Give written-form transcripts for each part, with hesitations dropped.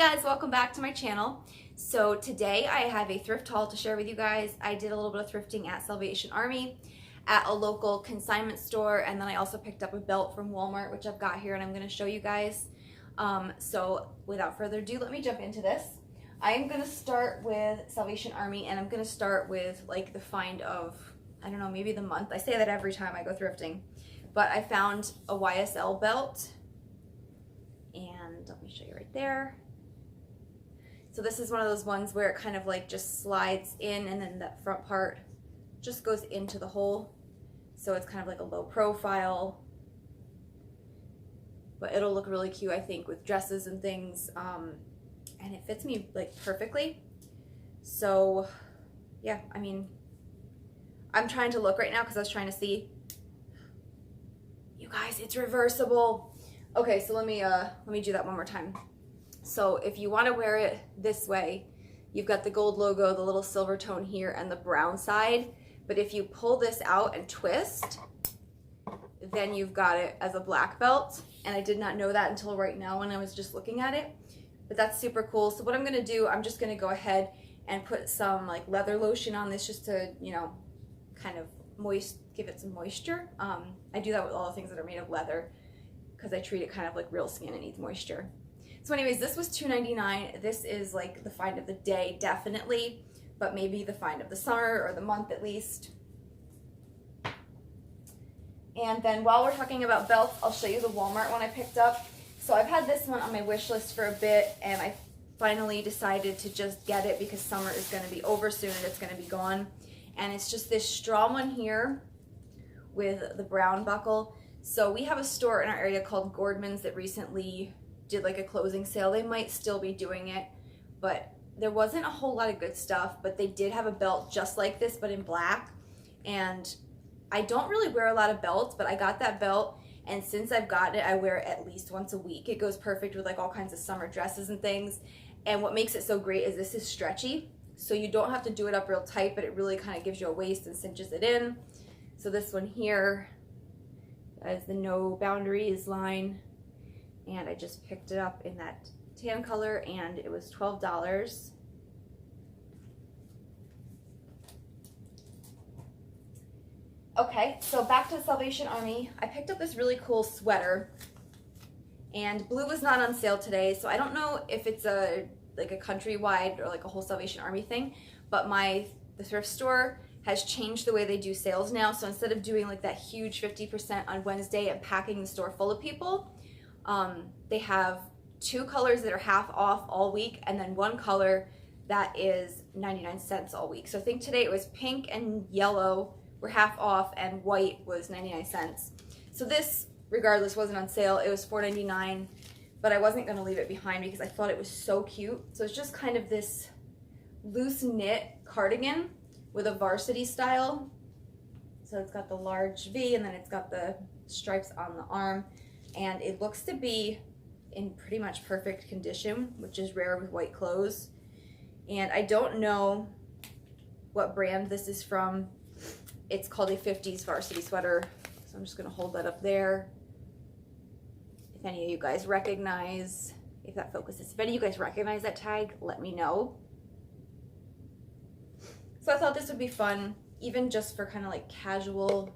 guys, welcome back to my channel. So today I have a thrift haul to share with you guys. I did a little bit of thrifting at Salvation Army, at a local consignment store, and then I also picked up a belt from Walmart, which I've got here and I'm going to show you guys. So without further ado, let me jump into this. I am going to start with Salvation Army, and I'm going to start with like the find of, I don't know, maybe the month. I say that every time I go thrifting, but I found a YSL belt, and let me show you right there. So this is one of those ones where it kind of like just slides in, and then that front part just goes into the hole. So it's kind of like a low profile, but it'll look really cute, I think, with dresses and things. And it fits me like perfectly. So yeah, I mean, I'm trying to look right now because I was trying to see. You guys, it's reversible. Okay, so let me do that one more time. So if you want to wear it this way, you've got the gold logo, the little silver tone here, and the brown side. But if you pull this out and twist, then you've got it as a black belt. And I did not know that until right now when I was just looking at it. But that's super cool. So what I'm going to do, I'm just going to go ahead and put some like leather lotion on this just to, you know, kind of give it some moisture. I do that with all the things that are made of leather because I treat it kind of like real skin. It needs moisture. So anyways, this was $2.99. This is like the find of the day, definitely, but maybe the find of the summer or the month at least. And then while we're talking about belts, I'll show you the Walmart one I picked up. So I've had this one on my wish list for a bit, and I finally decided to just get it because summer is going to be over soon and it's going to be gone. And it's just this straw one here with the brown buckle. So we have a store in our area called Gordman's that recently did like a closing sale. They might still be doing it, but there wasn't a whole lot of good stuff, but they did have a belt just like this but in black. And I don't really wear a lot of belts, but I got that belt, and since I've gotten it, I wear it at least once a week. It goes perfect with like all kinds of summer dresses and things. And what makes it so great is this is stretchy, so you don't have to do it up real tight, but it really kind of gives you a waist and cinches it in. So this one here is the no boundaries line, and I just picked it up in that tan color, and it was $12. Okay, so back to the Salvation Army. I picked up this really cool sweater, and blue was not on sale today, so I don't know if it's like a countrywide or like a whole Salvation Army thing, but the thrift store has changed the way they do sales now. So instead of doing like that huge 50% on Wednesday and packing the store full of people, they have two colors that are half off all week, and then one color that is 99 cents all week. So I think today it was pink and yellow were half off, and white was 99 cents. So this, regardless, wasn't on sale. It was $4.99, but I wasn't going to leave it behind because I thought it was so cute. So it's just kind of this loose knit cardigan with a varsity style. So it's got the large V, and then it's got the stripes on the arm, and it looks to be in pretty much perfect condition, which is rare with white clothes. And I don't know what brand this is from. It's called a 50s varsity sweater, so I'm just going to hold that up there. If any of you guys recognize, if that focuses, if any of you guys recognize that tag, let me know. So I thought this would be fun, even just for kind of like casual,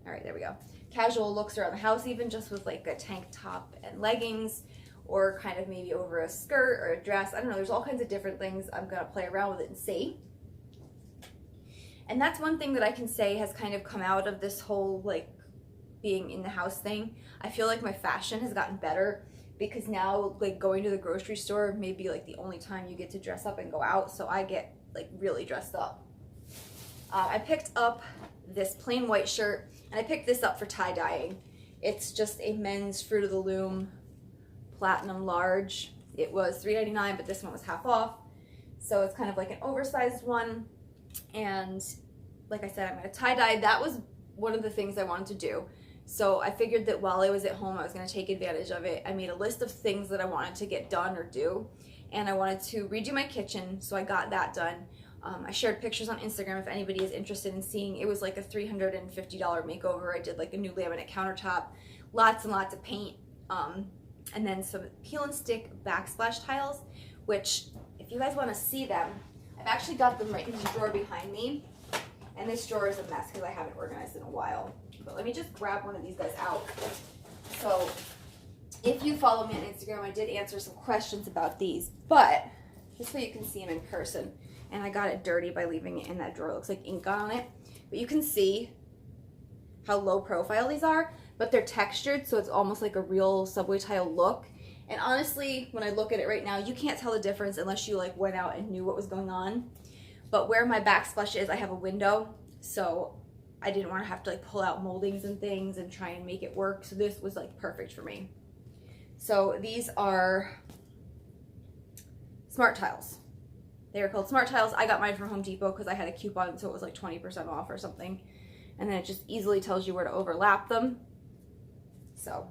all right, there we go, casual looks around the house, even just with like a tank top and leggings, or kind of maybe over a skirt or a dress. I don't know, there's all kinds of different things. I'm going to play around with it and see. And that's one thing that I can say has kind of come out of this whole like being in the house thing. I feel like my fashion has gotten better because now like going to the grocery store may be like the only time you get to dress up and go out. So I get like really dressed up. I picked up this plain white shirt, and I picked this up for tie-dyeing. It's just a men's Fruit of the Loom platinum large. It was $3.99, but this one was half off. So it's kind of like an oversized one. And like I said, I'm going to tie-dye. That was one of the things I wanted to do. So I figured that while I was at home, I was going to take advantage of it. I made a list of things that I wanted to get done or do. And I wanted to redo my kitchen, so I got that done. I shared pictures on Instagram if anybody is interested in seeing. It was like a $350 makeover. I did like a new laminate countertop, lots and lots of paint. And and then some peel and stick backsplash tiles, which if you guys want to see them, I've actually got them right in the drawer behind me. And this drawer is a mess because I haven't organized in a while. But let me just grab one of these guys out. So if you follow me on Instagram, I did answer some questions about these, but just so you can see them in person. And I got it dirty by leaving it in that drawer. It looks like ink on it. But you can see how low profile these are, but they're textured, so it's almost like a real subway tile look. And honestly, when I look at it right now, you can't tell the difference unless you like went out and knew what was going on. But where my backsplash is, I have a window, so I didn't want to have to like pull out moldings and things and try and make it work. So this was like perfect for me. So these are smart tiles. They are called smart tiles. I got mine from Home Depot because I had a coupon, so it was like 20% off or something. And then it just easily tells you where to overlap them. So,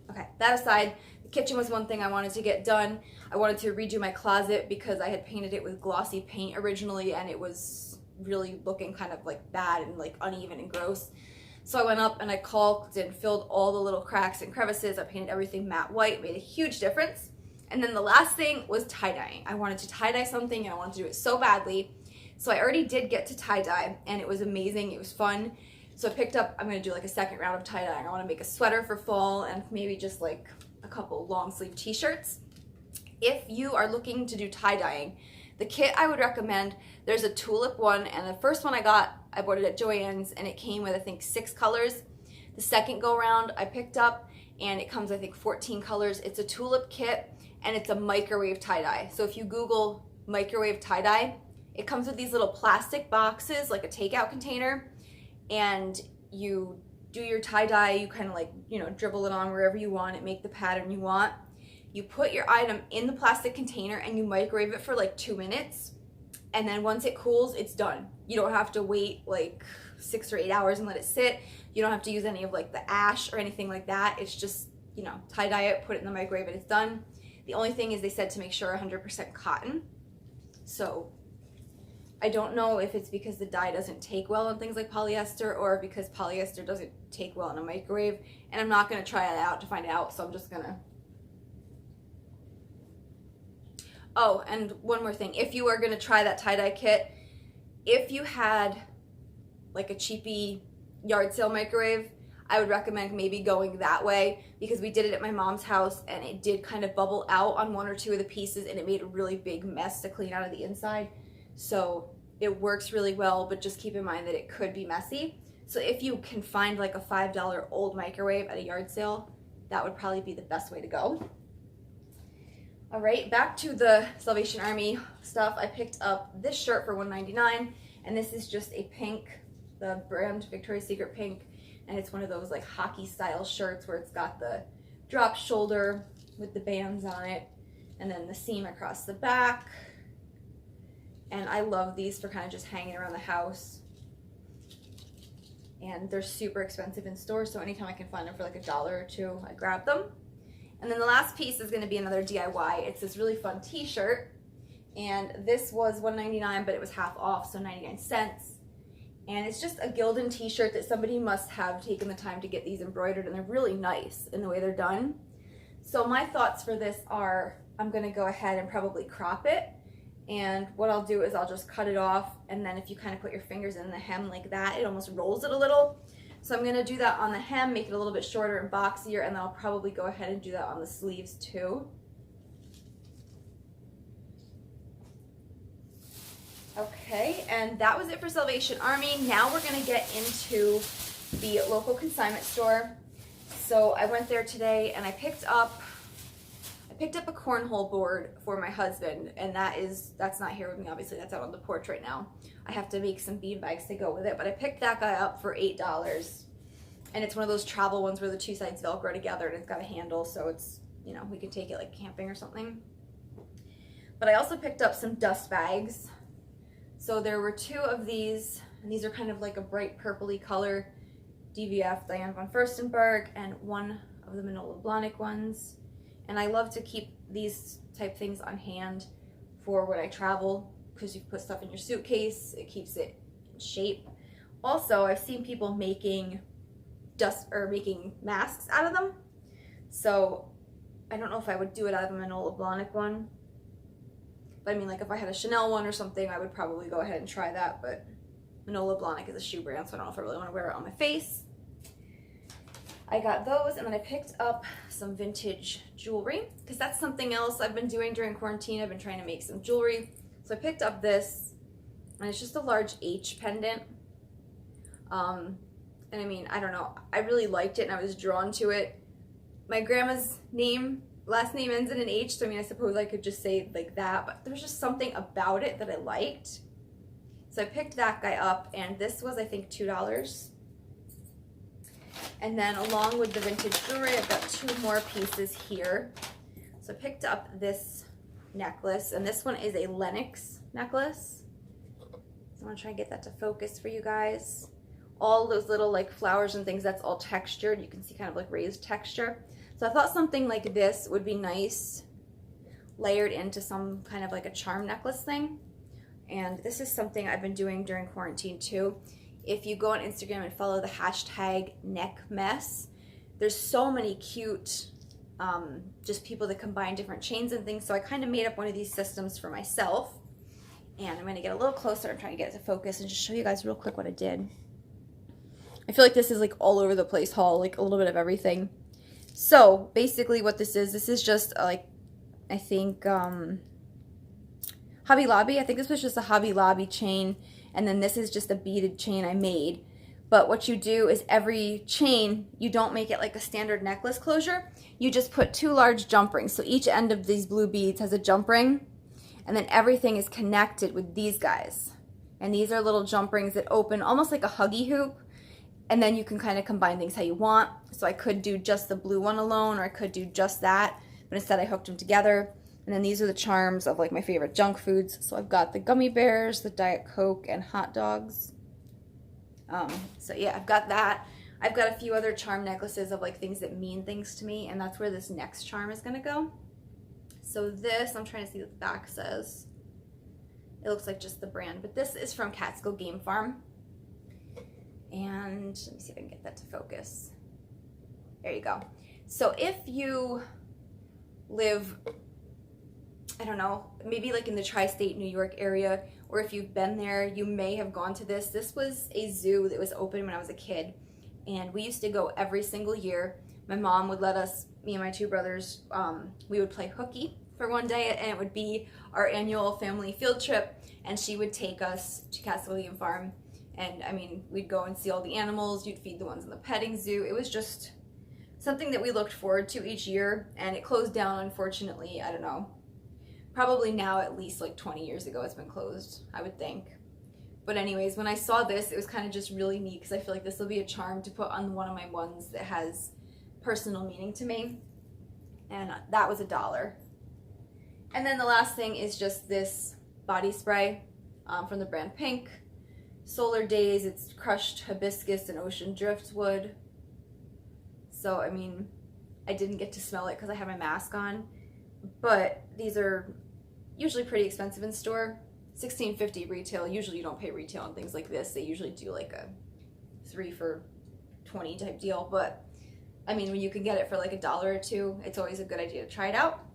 okay, that aside, the kitchen was one thing I wanted to get done. I wanted to redo my closet because I had painted it with glossy paint originally, and it was really looking kind of like bad and like uneven and gross. So I went up and I caulked and filled all the little cracks and crevices. I painted everything matte white, made a huge difference. And then the last thing was tie-dyeing. I wanted to tie-dye something and I wanted to do it so badly. So I already did get to tie-dye and it was amazing. It was fun. So I picked up, I'm gonna do like a second round of tie-dyeing. I wanna make a sweater for fall and maybe just like a couple long sleeve t-shirts. If you are looking to do tie-dyeing, the kit I would recommend, there's a tulip one, and the first one I got, I bought it at Joann's, and it came with I think 6 colors. The second go round I picked up, and it comes I think 14 colors. It's a tulip kit, and it's a microwave tie-dye. So if you Google microwave tie-dye, it comes with these little plastic boxes, like a takeout container, and you do your tie-dye, you kind of like, you know, dribble it on wherever you want it, make the pattern you want. You put your item in the plastic container and you microwave it for like 2 minutes. And then once it cools, it's done. You don't have to wait like 6 or 8 hours and let it sit. You don't have to use any of like the ash or anything like that. It's just, you know, tie-dye it, put it in the microwave, and it's done. The only thing is they said to make sure 100% cotton. So I don't know if it's because the dye doesn't take well on things like polyester or because polyester doesn't take well in a microwave. And I'm not gonna try it out to find out, so I'm just gonna. Oh, and one more thing. If you are gonna try that tie-dye kit, if you had like a cheapy yard sale microwave, I would recommend maybe going that way, because we did it at my mom's house and it did kind of bubble out on 1 or 2 of the pieces and it made a really big mess to clean out of the inside. So it works really well, but just keep in mind that it could be messy. So if you can find like a $5 old microwave at a yard sale, that would probably be the best way to go. All right, back to the Salvation Army stuff. I picked up this shirt for $1.99, and this is just a pink, the brand Victoria's Secret pink, and it's one of those like hockey style shirts where it's got the drop shoulder with the bands on it, and then the seam across the back. And I love these for kind of just hanging around the house. And they're super expensive in stores, so anytime I can find them for like $1 or $2, I grab them. And then the last piece is going to be another DIY. It's this really fun t-shirt, and this was $1.99, but it was half off, so 99 cents. And it's just a Gildan t-shirt that somebody must have taken the time to get these embroidered, and they're really nice in the way they're done. So my thoughts for this are, I'm going to go ahead and probably crop it, and what I'll do is I'll just cut it off, and then if you kind of put your fingers in the hem like that, it almost rolls it a little. So I'm going to do that on the hem, make it a little bit shorter and boxier, and then I'll probably go ahead and do that on the sleeves too. Okay, and that was it for Salvation Army. Now we're going to get into the local consignment store. So I went there today and I picked up a cornhole board for my husband, and that's not here with me, obviously. That's out on the porch right now. I have to make some bean bags to go with it, but I picked that guy up for $8. And it's one of those travel ones where the 2 sides Velcro together and it's got a handle, so it's, you know, we can take it like camping or something. But I also picked up some dust bags. So there were 2 of these, and these are kind of like a bright purpley color, DVF Diane von Furstenberg, and one of the Manolo Blahnik ones. And I love to keep these type things on hand for when I travel, because you put stuff in your suitcase, it keeps it in shape. Also, I've seen people making making masks out of them. So I don't know if I would do it out of a Manolo Blahnik one. But I mean, like if I had a Chanel one or something, I would probably go ahead and try that. But Manolo Blahnik is a shoe brand, so I don't know if I really want to wear it on my face. I got those, and then I picked up some vintage jewelry because that's something else I've been doing during quarantine. I've been trying to make some jewelry. So I picked up this, and it's just a large H pendant. And I mean, I don't know, I really liked it and I was drawn to it. My grandma's last name ends in an H, so I mean, I suppose I could just say like that, but there was just something about it that I liked. So I picked that guy up, and this was, I think, $2. And then along with the vintage jewelry, I've got 2 more pieces here. So I picked up this necklace, and this one is a Lenox necklace. So I'm gonna try and get that to focus for you guys. All those little like flowers and things, that's all textured. You can see kind of like raised texture. So I thought something like this would be nice, layered into some kind of like a charm necklace thing. And this is something I've been doing during quarantine too. If you go on Instagram and follow the hashtag neckmess, there's so many cute just people that combine different chains and things. So I kind of made up one of these systems for myself. And I'm gonna get a little closer and try to get it to focus and just show you guys real quick what I did. I feel like this is like all over the place haul, like a little bit of everything. So basically what this is just like, I think Hobby Lobby. I think this was just a Hobby Lobby chain, and then this is just a beaded chain I made. But what you do is every chain, you don't make it like a standard necklace closure. You just put 2 large jump rings. So each end of these blue beads has a jump ring, and then everything is connected with these guys. And these are little jump rings that open almost like a huggy hoop, and then you can kind of combine things how you want. So I could do just the blue one alone, or I could do just that, but instead I hooked them together. And then these are the charms of like my favorite junk foods. So I've got the gummy bears, the Diet Coke, and hot dogs. So yeah, I've got that. I've got a few other charm necklaces of like things that mean things to me, and that's where this next charm is gonna go. So this, I'm trying to see what the back says. It looks like just the brand, but this is from Catskill Game Farm. And let me see if I can get that to focus. There you go. So if you live, I don't know, maybe like in the tri-state New York area, or if you've been there, you may have gone to this. This was a zoo that was open when I was a kid, and we used to go every single year. My mom would let us, me and my 2 brothers, we would play hooky for one day, and it would be our annual family field trip, and she would take us to Catskill Game Farm. And I mean, we'd go and see all the animals, you'd feed the ones in the petting zoo. It was just something that we looked forward to each year, and it closed down, unfortunately, I don't know. Probably now at least like 20 years ago it's been closed, I would think. But anyways, when I saw this, it was kind of just really neat because I feel like this will be a charm to put on one of my ones that has personal meaning to me. And that was $1. And then the last thing is just this body spray from the brand Pink. Solar Days, it's crushed hibiscus and ocean driftwood. So, I mean, I didn't get to smell it because I had my mask on. But these are usually pretty expensive in store. $16.50 retail. Usually you don't pay retail on things like this. They usually do like a 3 for $20 type deal. But I mean, when you can get it for like $1 or $2, it's always a good idea to try it out.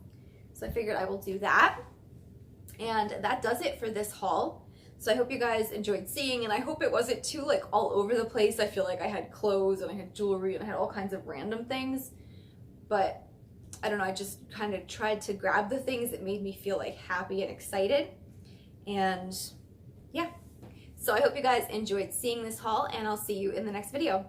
So I figured I will do that. And that does it for this haul. So I hope you guys enjoyed seeing, and I hope it wasn't too like all over the place. I feel like I had clothes and I had jewelry and I had all kinds of random things. But I don't know, I just kind of tried to grab the things that made me feel like happy and excited. And yeah, so I hope you guys enjoyed seeing this haul, and I'll see you in the next video.